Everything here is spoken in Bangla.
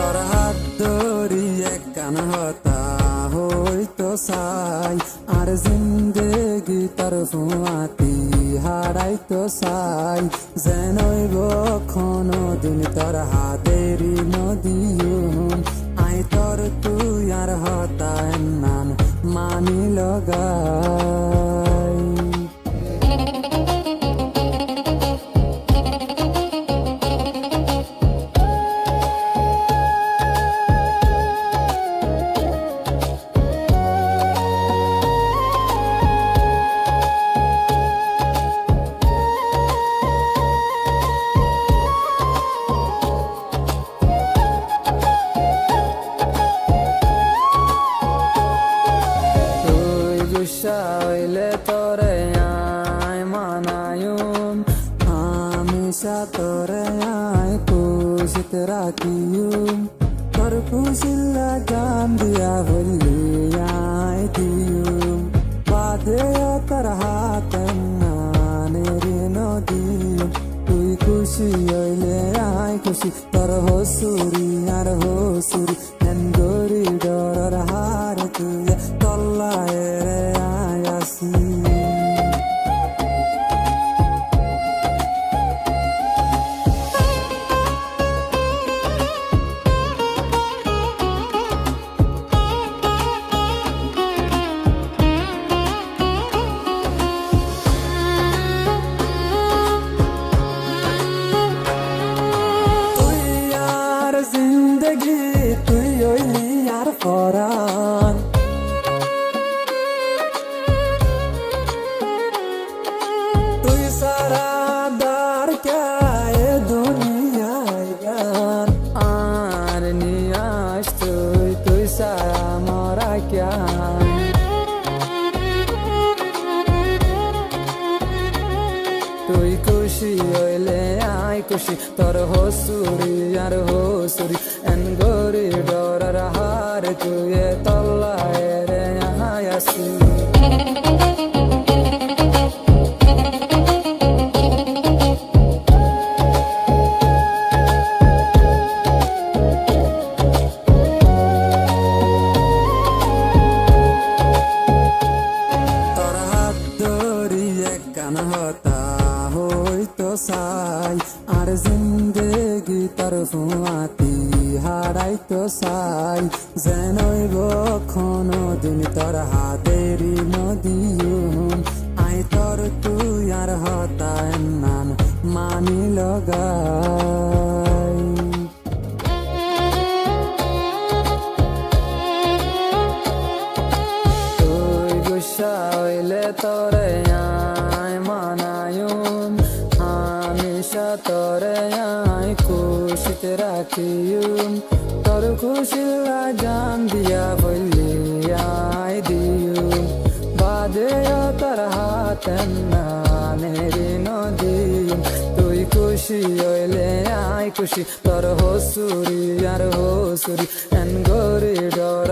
তোর হাত ধরি এক কান হতা হইতো চাই আর জিন্দেগি তোর ফুয়াতি হারাইতো চাই যেন কোনো দিন তোর হাতেরি নদীম আই তোর তুই আর হতা নান মানি লগাই হইলে তোরে আয় মানায়ুম হামেশা তোরে আয় খুশিতে রাখিয়ুম তোর খুশিলা গান দিয়া বললি আয় দিয়ুম বাদে তোর হাত নানের নদীম তুই খুশি হইলে আয় খুশি তোর হসুরি আর হসুরি গরি ডর হার তুই তল্লায় জিন্দগি তুই হইলি আর পরাণ তুই সারা দার কে দুনিয়ায় গান আর নিয়াস তুই তুই সারা মরা ক্যা তুই খুশি হইলে আয় খুশি তোর হসুরি আর হসুরি এন গরি ডরার হার তুই তল্লায় রে আসি তোর হাত ধরি এক কান হতা হইতো চাই আর জিন্দেগি তোর ফুয়াতি হারাইতো চাই যেন কোনো দিন তোর হাতেরি নদীম আই তোর তুই আর হতা নান মানি লগাই তুই গুসা হইলে তোরে আয় মানায়ুম হামেশা তোরে আয় খুশিতে রাখিয়ুম তোর খুশিলা জান দিয়া বললি আয় দিয়ুম বাদে তোর হাত নানের নদীম তুই খুশি হইলে আয় খুশি তোর হসুরি আর হসুরি এন গরি ডর